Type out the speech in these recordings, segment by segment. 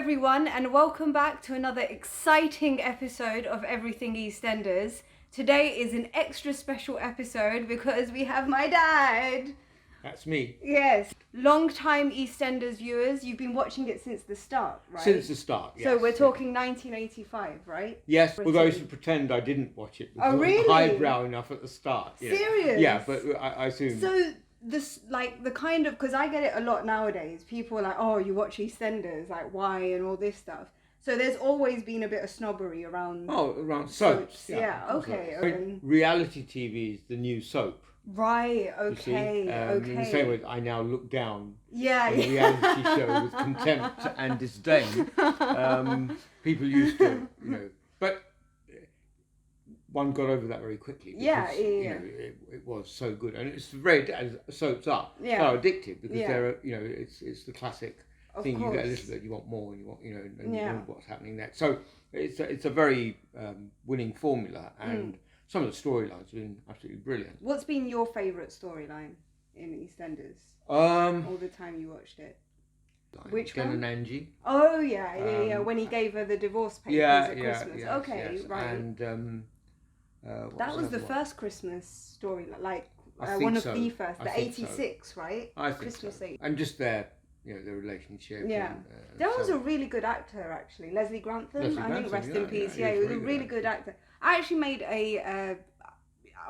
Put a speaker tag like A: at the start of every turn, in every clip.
A: everyone, and welcome back to another exciting episode of Everything EastEnders. Today is an extra special episode because we have my dad.
B: That's me.
A: Yes. Long-time EastEnders viewers, you've been watching it since the start, right?
B: Since the start, yes.
A: So we're talking 1985, right?
B: Yes, although I should pretend I didn't watch it because
A: Oh, really?
B: it was highbrow enough at the start. You know.
A: Serious?
B: Yeah, but I assume...
A: So this, like, the kind of, because I get it a lot nowadays, people are like, oh, you watch EastEnders, like, why, and all this stuff. So there's always been a bit of snobbery around...
B: Oh, around soaps.
A: Yeah, okay.
B: I mean, reality TV is the new soap.
A: Right, okay, okay.
B: In the same way I now look down on
A: a
B: reality show with contempt and disdain. People used to, you know, but one got over that very quickly because, you know, it was so good. And it's very, as soaps are, so addictive because they're, you know, it's the classic thing. You get a little bit, you want more, and you want, you know, and you know what's happening next. So it's a very winning formula, and some of the storylines have been absolutely brilliant.
A: What's been your favourite storyline in EastEnders? All the time you watched it. Which
B: Jen
A: one?
B: and Angie.
A: Oh yeah. When he gave her the divorce papers at Christmas.
B: Yes,
A: okay,
B: yes.
A: right.
B: And
A: that was the first Christmas story, like
B: I
A: one
B: think
A: of
B: so.
A: the first, the 86,
B: so.
A: right?
B: I think
A: Christmas
B: so.
A: 8.
B: And just their, you know, their relationship.
A: Yeah.
B: And,
A: there was a really good actor actually, Leslie Grantham. I think rest in peace. Yeah, he was a really good actor. I actually made I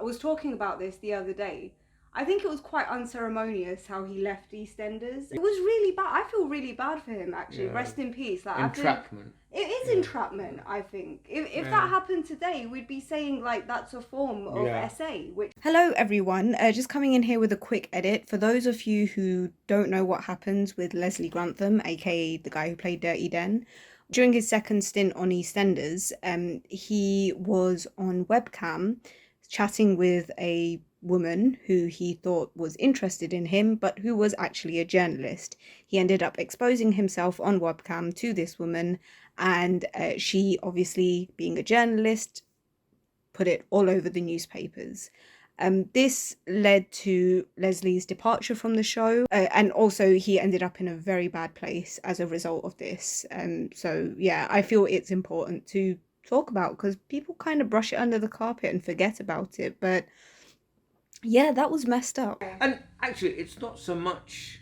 A: was talking about this the other day. I think it was quite unceremonious how he left EastEnders. It was really bad. I feel really bad for him actually. Yeah. Rest in peace. Like,
B: entrapment.
A: It is entrapment, I think. If that happened today, we'd be saying like that's a form of SA. Which... Hello everyone, just coming in here with a quick edit. For those of you who don't know what happens with Leslie Grantham, aka the guy who played Dirty Den, during his second stint on EastEnders, he was on webcam chatting with a woman who he thought was interested in him, but who was actually a journalist. He ended up exposing himself on webcam to this woman, and she, obviously being a journalist, put it all over the newspapers. This led to Leslie's departure from the show, and also he ended up in a very bad place as a result of this. So yeah, I feel it's important to talk about because people kind of brush it under the carpet and forget about it, but yeah, that was messed up.
B: And actually, it's not so much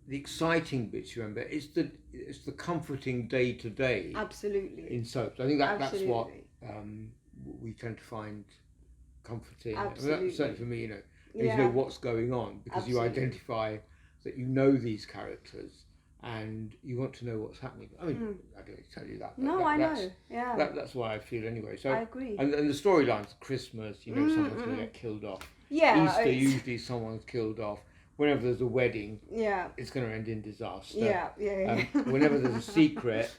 B: the exciting bits you remember; it's the comforting day to day.
A: Absolutely.
B: In soaps, I think that's what we tend to find comforting.
A: Absolutely.
B: I mean, certainly for me, you know, you know what's going on because you identify that you know these characters and you want to know what's happening. I mean, I don't need to tell you that.
A: I know. Yeah.
B: That's why I feel anyway. So
A: I agree.
B: And the storylines, Christmas, you know, someone's going to get killed off.
A: Yeah.
B: Easter, usually someone's killed off. Whenever there's a wedding, it's going to end in disaster.
A: Yeah.
B: Whenever there's a secret,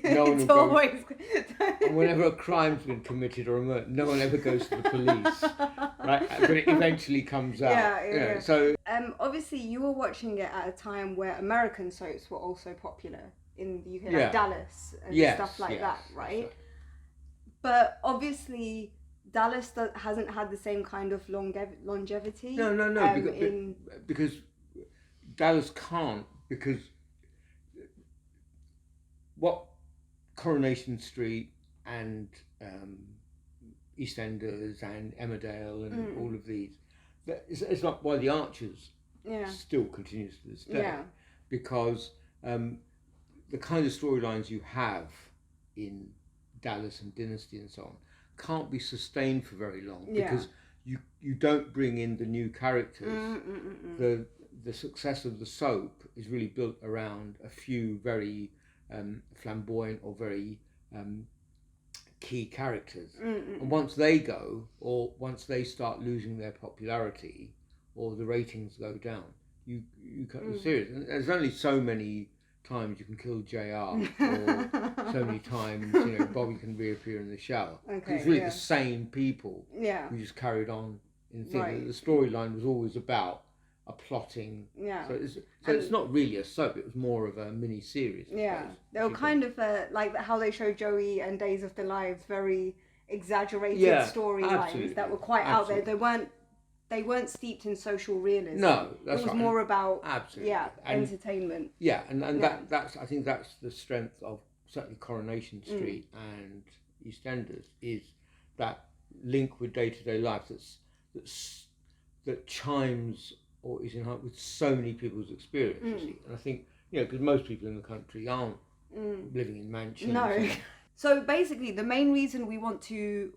B: no one will go. And whenever a crime's been committed or a murder, no one ever goes to the police, right? But it eventually comes out. You know, so
A: obviously you were watching it at a time where American soaps were also popular in the UK, like Dallas and stuff like that, right? But obviously Dallas hasn't had the same kind of longevity.
B: No. Because Dallas can't, because what Coronation Street and EastEnders and Emmerdale and all of these, it's not why the Archers still continues to this day. Yeah. Because the kind of storylines you have in Dallas and Dynasty and so on can't be sustained for very long because you don't bring in the new characters. The success of the soap is really built around a few very flamboyant or very key characters. And once they go, or once they start losing their popularity, or the ratings go down, you cut the series. And there's only so many times you can kill JR, or so many times, you know, Bobby can reappear in the shower. It's really the same people who just carried on in things. The storyline was always about a plotting. So it's not really a soap, it was more of a mini series.
A: They were kind of like how they show Joey and Days of Their Lives, very exaggerated storylines that were quite out there. They weren't they weren't steeped in social realism.
B: No, that's right.
A: It was more about
B: absolutely,
A: entertainment.
B: Yeah, and that's I think that's the strength of certainly Coronation Street and EastEnders, is that link with day-to-day life that chimes or is in line with so many people's experiences. And I think, because most people in the country aren't living in mansions.
A: No. So basically, the main thing we want to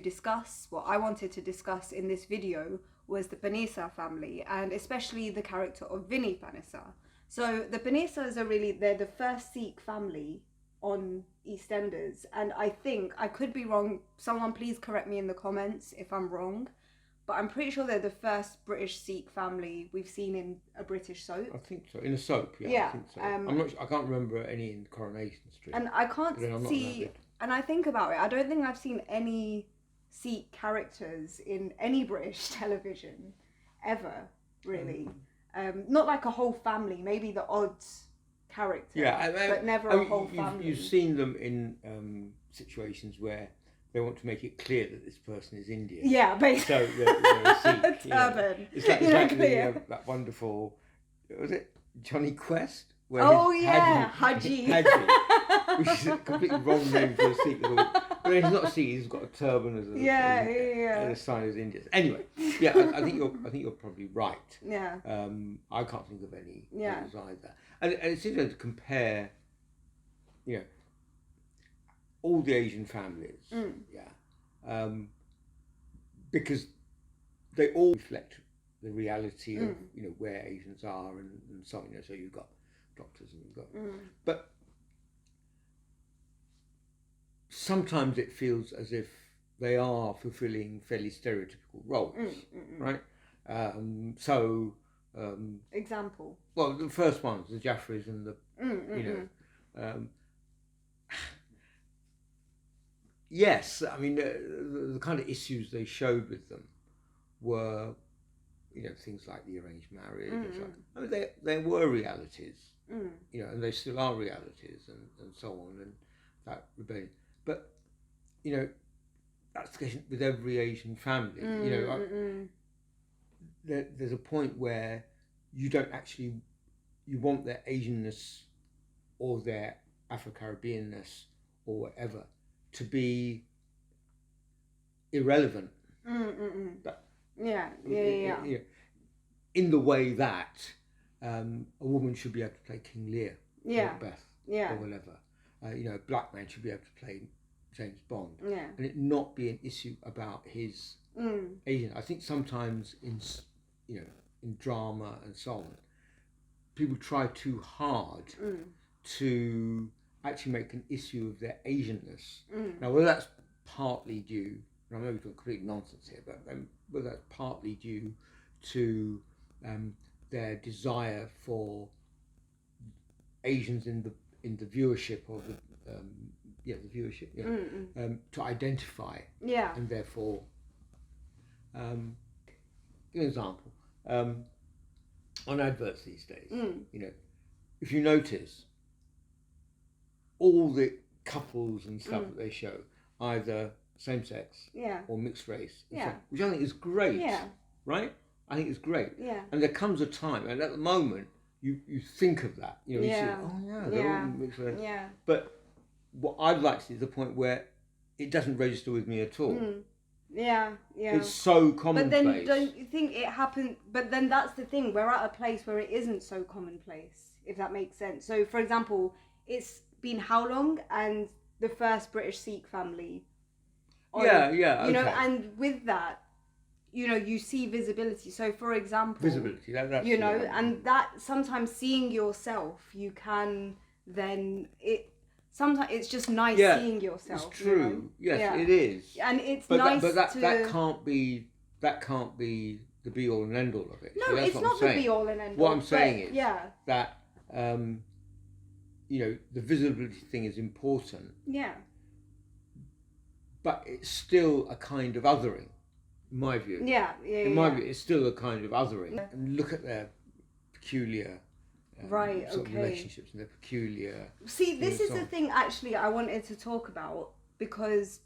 A: discuss, what I wanted to discuss in this video, was the Panissa family, and especially the character of Vinny Panissa. So the Panissas they're the first Sikh family on EastEnders, and I think, I could be wrong, someone please correct me in the comments if I'm wrong, but I'm pretty sure they're the first British Sikh family we've seen in a British soap.
B: I think so, in a soap, yeah. I think so. I can't remember any in Coronation Street.
A: And I can't see, and I think about it, I don't think I've seen any Sikh characters in any British television ever, really. Not like a whole family, maybe the odd character, but never a whole family.
B: You've seen them in situations where they want to make it clear that this person is Indian.
A: Yeah, basically.
B: So they're Sikh.
A: Turban.
B: It's like that wonderful, was it Johnny Quest? Where
A: Haji.
B: Which is a completely wrong name for a Sikh. But he's not a Sikh, he's got a turban as a sign of India. Anyway, I think you're probably right.
A: Yeah.
B: I can't think of any others either. And it's interesting to compare, all the Asian families, because they all reflect the reality of where Asians are and so on. So you've got doctors and you've got, but sometimes it feels as if they are fulfilling fairly stereotypical roles, right?
A: Example.
B: Well, the first ones, the Jaffrys and the, yes, I mean, the kind of issues they showed with them were, things like the arranged marriage. And so on. I mean, they were realities, and they still are realities, and so on, and that rebellion. But, that's the case with every Asian family. There's a point where you don't actually, you want their Asianness or their Afro-Caribbeanness or whatever to be irrelevant. But, in the way that a woman should be able to play King Lear or Macbeth or whatever. A black man should be able to play James Bond, and it not be an issue about his Asian. I think sometimes in drama and so on, people try too hard to actually make an issue of their Asianness. Now, whether that's partly due, and I know we're talking complete nonsense here, but whether that's partly due to their desire for Asians in the viewership of the viewership, to identify, and therefore, an example, on adverts these days, if you notice, all the couples and stuff that they show, either same sex or mixed race, which I think is great, right? I think it's great. And there comes a time, and at the moment, you think of that, you see, they're all mixed race. But what I'd like to see is the point where it doesn't register with me at all. It's so commonplace.
A: But then don't you think it happened? But then that's the thing, we're at a place where it isn't so commonplace, if that makes sense. So, for example, it's been how long? And the first British Sikh family.
B: Okay.
A: And with that, you see visibility. So, for example,
B: visibility. That's
A: and that sometimes seeing yourself, you can then sometimes it's just nice seeing yourself.
B: It's true. Yes, it is.
A: And it's nice.
B: But that can't be the be all and end all of it.
A: No, it's not the be all and end all.
B: What I'm saying is that the visibility thing is important. But it's still a kind of othering, in my view. In my view, it's still a kind of othering. And look at their peculiar sort of relationships and their peculiar.
A: See, this is the thing actually I wanted to talk about, because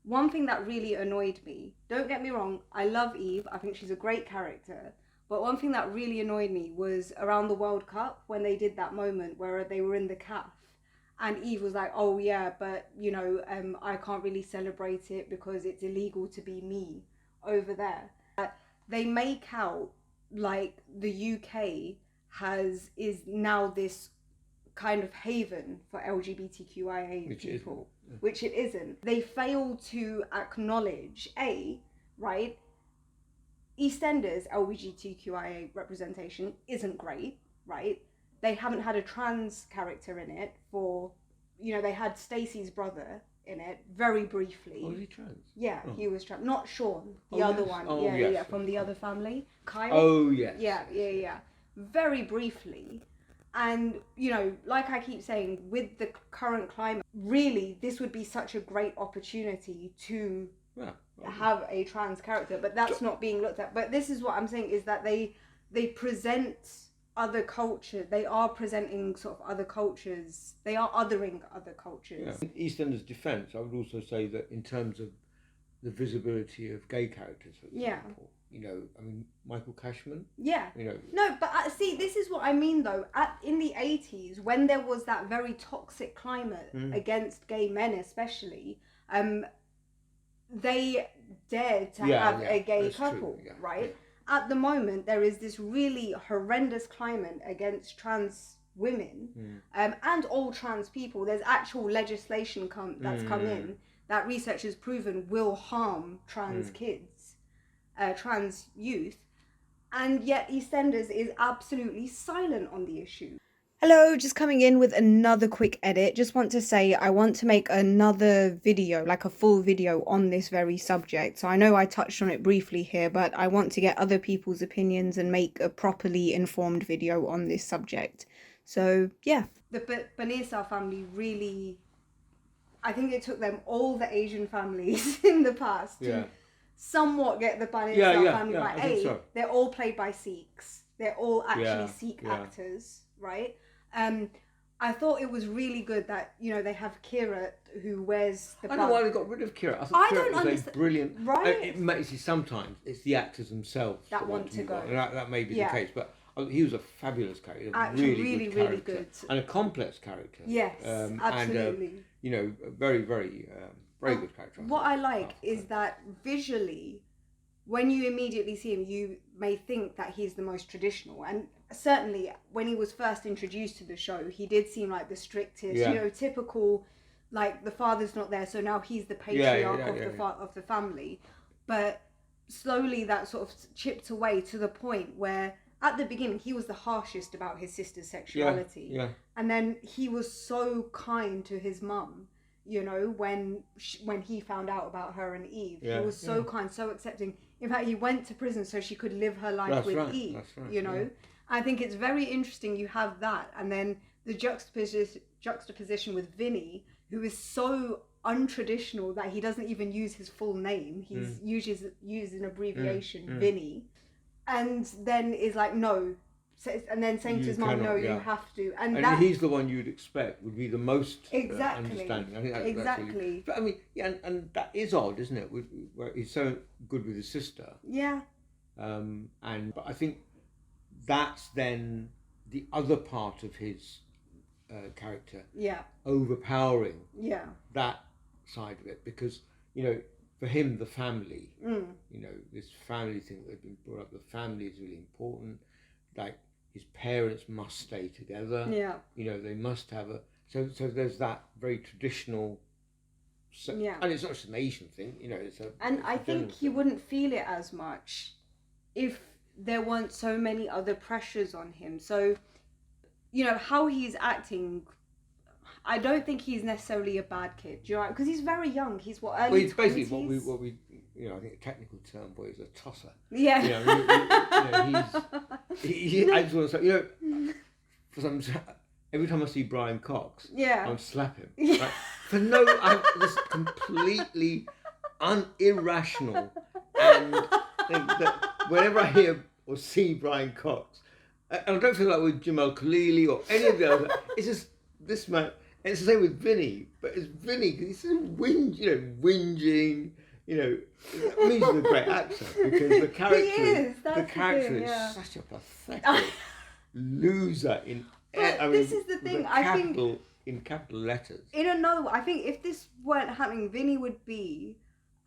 A: one thing that really annoyed me, don't get me wrong, I love Eve, I think she's a great character, but one thing that really annoyed me was around the World Cup when they did that moment where they were in the CAF and Eve was like, oh yeah, but you know, I can't really celebrate it because it's illegal to be me over there. They make out like the UK is now this kind of haven for LGBTQIA people, which it isn't. They fail to acknowledge, right, EastEnders LGBTQIA representation isn't great, right? They haven't had a trans character in it for, you know, they had Stacey's brother in it very briefly.
B: Oh, was he trans?
A: Yeah, he was trans. Not Sean, the
B: Oh,
A: other
B: yes.
A: one.
B: Oh,
A: yeah,
B: yes.
A: yeah, from the other family. Kyle.
B: Oh, yes.
A: Yeah. Very briefly. And, you know, like I keep saying, with the current climate, really, this would be such a great opportunity to have a trans character, but that's not being looked at. But this is what I'm saying, is that they present other culture, they are presenting sort of other cultures, they are othering other cultures.
B: In EastEnders' defence, I would also say that in terms of the visibility of gay characters, for example, you know, I mean, Michael Cashman.
A: Yeah.
B: You know.
A: No, but see, this is what I mean though. In the 80s, when there was that very toxic climate against gay men, especially, they dared to have a gay couple, right? At the moment, there is this really horrendous climate against trans women and all trans people. There's actual legislation that's come in that research has proven will harm trans kids, trans youth, and yet EastEnders is absolutely silent on the issue. Hello, just coming in with another quick edit. Just want to say I want to make another video, like a full video on this very subject. So I know I touched on it briefly here, but I want to get other people's opinions and make a properly informed video on this subject. So yeah. The Banisa family really, I think it took them all the Asian families in the past to somewhat get the Banisa family right. They're all played by Sikhs. They're all actually Sikh actors, right? I thought it was really good that, you know, they have Kira who wears the...
B: I don't know why they got rid of Kira. I thought Kira was a brilliant...
A: Right?
B: See, sometimes it's the actors themselves
A: that want to go.
B: And that may be the case, but he was a fabulous character.
A: Actually, really good.
B: And a complex character.
A: Yes, absolutely.
B: And, you know, very, very good character.
A: What I like is that visually, when you immediately see him, you may think that he's the most traditional. And certainly, when he was first introduced to the show, he did seem like the strictest, you know, typical, like the father's not there, so now he's the patriarch of the family. But slowly that sort of chipped away to the point where at the beginning he was the harshest about his sister's sexuality. And then he was so kind to his mum, you know, when he found out about her and Eve. He was so kind, so accepting. In fact, he went to prison so she could live her life with Eve, you know. I think it's very interesting you have that, and then the juxtaposition with Vinny, who is so untraditional that he doesn't even use his full name. He's uses an abbreviation, Vinny, and then is like, no, and then saying to his mom, no, you have to. And
B: he's the one you'd expect would be the most understanding. I think that's
A: really,
B: but I mean, and that is odd, isn't it? Where he's so good with his sister.
A: Yeah.
B: But I think that's then the other part of his character. Yeah. Overpowering. Yeah. That side of it, because, you know, for him, the family, you know, this family thing that they've been brought up, the family is really important. Like, his parents must stay together. Yeah. You know, they must have so there's that very traditional. And it's not just an Asian thing, you know. And I think he wouldn't feel it as much if there weren't so many other pressures on him. So, you know, how he's acting, I don't think he's necessarily a bad kid. Do you know? Because he's very young. He's early 20s. Well, he's basically what we you know, I think a technical term for it is a tosser. Yeah. You know, I just want to say, you know, every time I see Brian Cox, I'll slap him. Right? For this completely irrational, and that whenever I hear or see Brian Cox, and I don't feel like with Jamal Khalili or any of the other, it's just this man. And it's the same with Vinny, but it's Vinny because he's so whinging. You know, that means he's a great actor because the character is such a pathetic loser in.
A: This is the thing. I think
B: in capital letters.
A: In another, I think if this weren't happening, Vinny would be,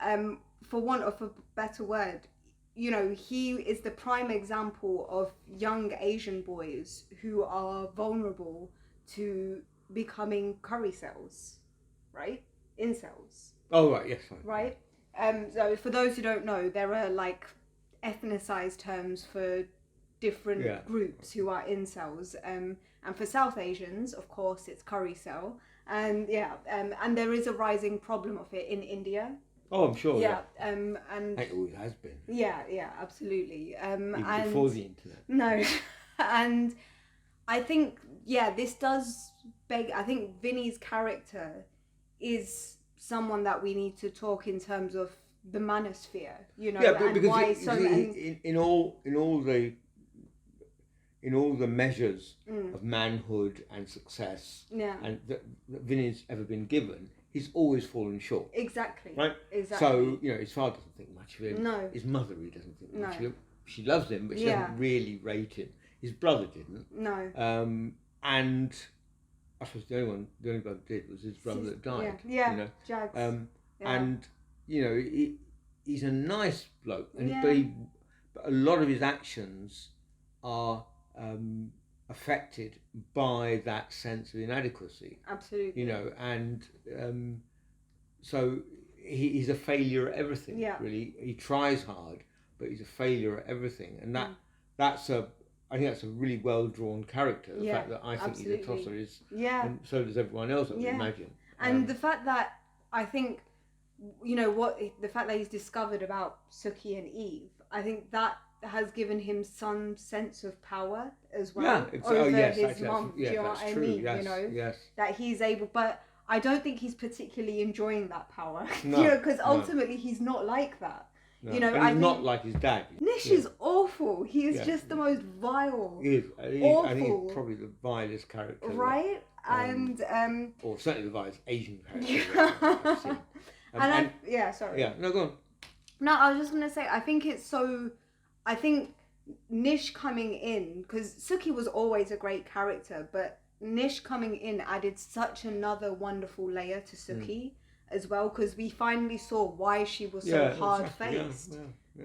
A: for want of a better word, you know, he is the prime example of young Asian boys who are vulnerable to becoming curry cells, right? Incels.
B: Oh right, yes,
A: right. So for those who don't know, there are like ethnicized terms for different groups who are incels. And for South Asians, of course, it's curry cell. And and there is a rising problem of it in India.
B: Oh, I'm sure.
A: Yeah. And
B: it always has been.
A: Yeah, absolutely.
B: Even before the internet.
A: No, and I think this does beg. I think Vinny's character is someone that we need to talk in terms of the manosphere, you know, and why
B: in all the measures of manhood and success, and that Vinny's ever been given, he's always fallen short.
A: Exactly.
B: Right.
A: Exactly.
B: So his father doesn't think much of him.
A: No.
B: His mother really doesn't think much of him. She loves him, but she doesn't really rate him. His brother didn't.
A: No.
B: And I suppose the only brother did was his brother that died.
A: Yeah.
B: You know?
A: Jags.
B: And you know, he's a nice bloke, but a lot of his actions are affected by that sense of inadequacy.
A: Absolutely.
B: You know, and so he's a failure at everything.
A: Yeah.
B: Really, he tries hard, but he's a failure at everything, and I think that's a really well drawn character. The fact that I think he's a tosser is, and so does everyone else, I would imagine.
A: And the fact that I think, you know, the fact that he's discovered about Suki and Eve, I think that has given him some sense of power as well over his mum. Do you know what I mean?
B: Yes,
A: you know,
B: yes.
A: That he's able, but I don't think he's particularly enjoying that power.
B: No,
A: you know, because ultimately he's not like that.
B: No.
A: You know,
B: and he's not like his dad.
A: Nish is awful. He is just the most vile.
B: He is.
A: Awful.
B: I think he's probably the vilest character.
A: Right?
B: Or certainly the vilest Asian character I've seen.
A: Sorry.
B: Yeah, no, go on.
A: No, I was just going to say, I think Nish coming in, because Suki was always a great character, but Nish coming in added such another wonderful layer to Suki. As well, because we finally saw why she was so hard-faced,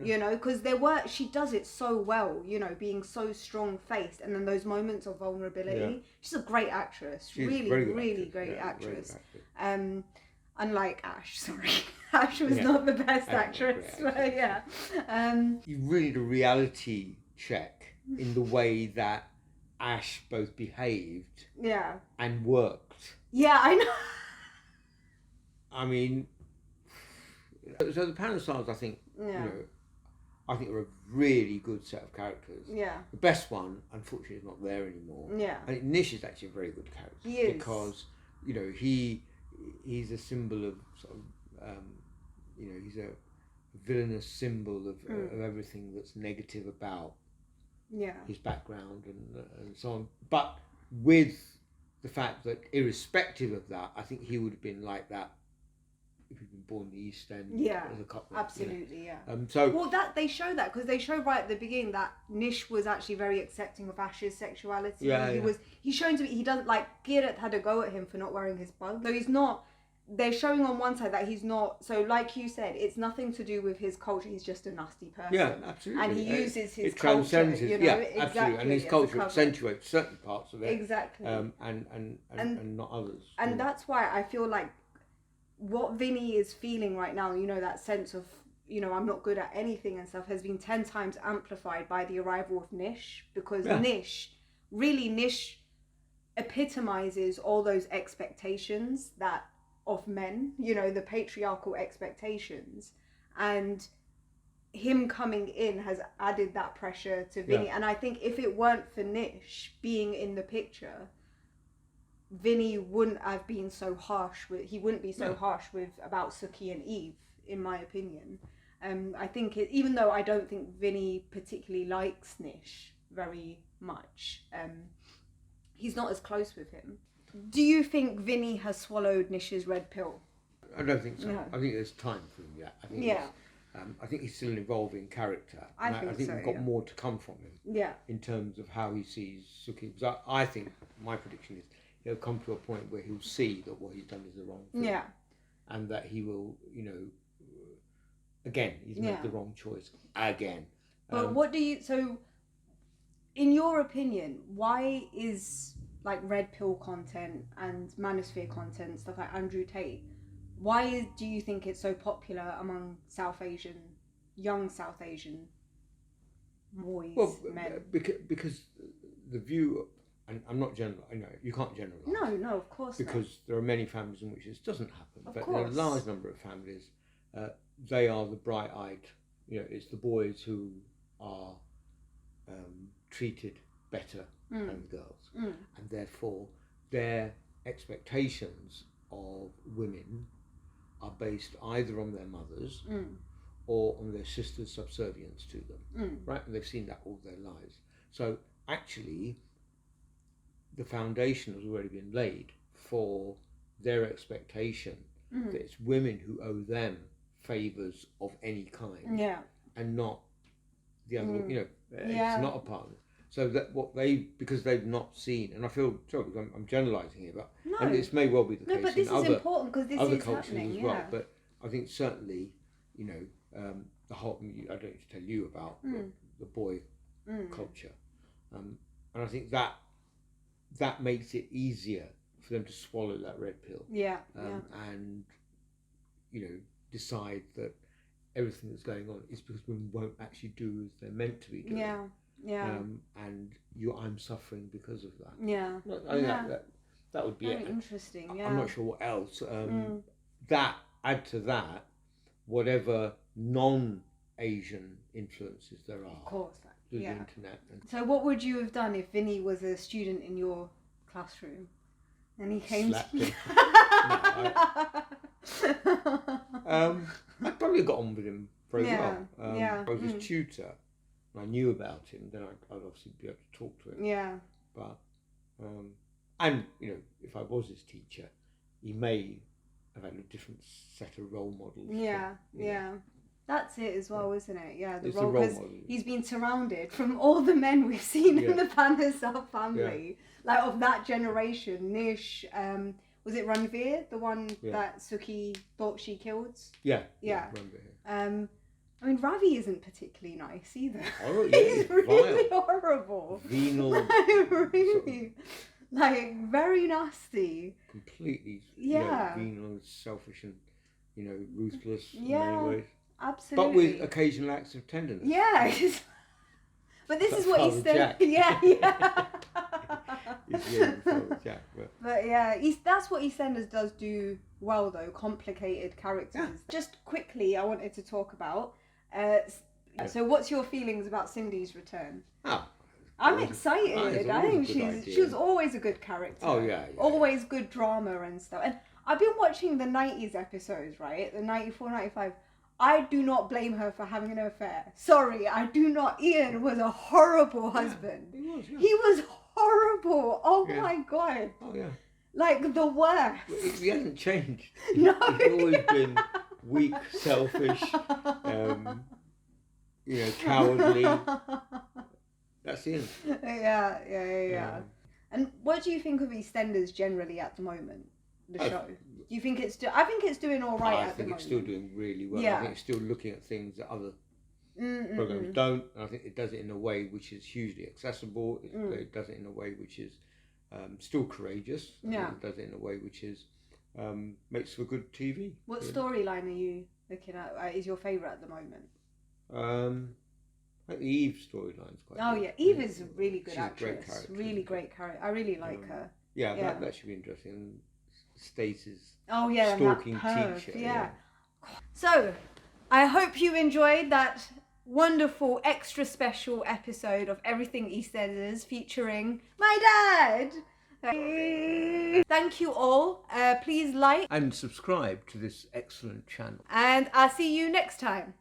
A: you know, because she does it so well, you know, being so strong-faced, and then those moments of vulnerability. She's a great actress. She's really great actress. Unlike Ash, sorry. Ash was not the best actress, but
B: you really need a reality check in the way that Ash both behaved and worked.
A: Yeah, I know.
B: I mean, so the Pan of Stars, I think, you know, I think are a really good set of characters.
A: Yeah.
B: The best one, unfortunately, is not there anymore.
A: Yeah.
B: I think Nish is actually a very good character.
A: He is.
B: Because, you know, he's a symbol of sort of, you know, he's a villainous symbol of everything that's negative about his background and so on. But with the fact that, irrespective of that, I think he would have been like that if he'd been born in the East End as a couple.
A: Absolutely,
B: you know.
A: Well, they show that because they show right at the beginning that Nish was actually very accepting of Ash's sexuality. He's shown to be, he doesn't, like, Kirat had a go at him for not wearing his bug. So he's not, they're showing on one side that he's not, so like you said, it's nothing to do with his culture, he's just a nasty person.
B: Yeah, absolutely.
A: And he uses his
B: culture,
A: transcends his,
B: you know, absolutely. And his culture accentuates certain parts of it.
A: Exactly.
B: And not others.
A: And that's why I feel like what Vinny is feeling right now, you know, that sense of, you know, I'm not good at anything and stuff, has been 10 times amplified by the arrival of Nish, because Nish epitomizes all those expectations that of men, you know, the patriarchal expectations, and him coming in has added that pressure to Vinny. And I think if it weren't for Nish being in the picture, Vinny wouldn't have been so harsh with, he wouldn't be so harsh with about Suki and Eve, in my opinion. I think even though I don't think Vinny particularly likes Nish very much, he's not as close with him. Do you think Vinny has swallowed Nish's red pill?
B: I don't think so.
A: No.
B: I think there's time for him yet. I think he's still an evolving character.
A: I think
B: we've got more to come from him.
A: Yeah.
B: In terms of how he sees Suki. Because I think my prediction is he'll come to a point where he'll see that what he's done is the wrong thing.
A: Yeah.
B: And that he will, again, he's made the wrong choice again.
A: But what do you... So, in your opinion, why is like red pill content and manosphere content, stuff like Andrew Tate, why do you think it's so popular among young South Asian boys, men?
B: Because the view, and I'm not general. I know you can't generalize.
A: No, of course not.
B: Because there are many families in which this doesn't happen.
A: Of
B: but
A: course.
B: in a large number of families, they are the bright-eyed. It's the boys who are treated better than the girls, and therefore their expectations of women are based either on their mothers or on their sisters' subservience to them, right? And they've seen that all their lives. So actually, the foundation has already been laid for their expectation that it's women who owe them favours of any kind, and not the other. It's not a partner. So that because they've not seen, and I feel sorry because I'm generalising here, but and this may well be the case
A: but this
B: in
A: is
B: other
A: important because this
B: other
A: is
B: cultures
A: happening,
B: as well. But I think certainly, the whole I don't need to tell you about the boy culture, and I think that makes it easier for them to swallow that red pill, and decide that everything that's going on is because women won't actually do as they're meant to be doing. And I'm suffering because of that. I think that would be
A: very interesting.
B: I'm not sure what else. That add to that, whatever non-Asian influences there are. Of
A: course.
B: Through the internet.
A: So what would you have done if Vinny was a student in your classroom and he came
B: Slapped him. I'd probably got on with him very well. I was his tutor. And I knew about him, then I'd obviously be able to talk to him. But, and if I was his teacher, he may have had a different set of role models. That's it as well, isn't it? The role model. He's been surrounded from all the men we've seen in the Panesar family, like of that generation. Nish, was it Ranveer, the one that Suki thought she killed? Ranveer. I mean, Ravi isn't particularly nice either. Oh,
A: he's really horrible.
B: Venal.
A: Really. Like, very nasty.
B: Completely. Venal, selfish and, ruthless in many ways.
A: Absolutely.
B: But with occasional acts of tenderness.
A: But this is what he said. That's what EastEnders does do well, though. Complicated characters. Just quickly, I wanted to talk about. So what's your feelings about Cindy's return? I'm excited. I think she was always a good character. Always good drama and stuff. And I've been watching the 90s episodes, right? The 94, 95. I do not blame her for having an affair. Sorry, I do not. Ian was a horrible husband. He was horrible. Oh my God. Like the worst.
B: He hasn't changed.
A: No.
B: He's always been weak, selfish, cowardly. That's him. And what do you think of EastEnders generally at the moment? The show. Do you think it's? I think it's doing all right at the moment. I think it's still doing really well. I think it's still looking at things that other programs don't. And I think it does it in a way which is hugely accessible. It does it in a way which is still courageous. It does it in a way which is makes for good TV. What storyline are you looking at? Is your favourite at the moment? I think the Eve storyline's quite good. Eve is a really good actress. Really great character. I really like her. That should be interesting. Stacey's stalking teacher. So, I hope you enjoyed that wonderful extra special episode of Everything EastEnders featuring my dad. Thank you all. Please like and subscribe to this excellent channel. And I'll see you next time.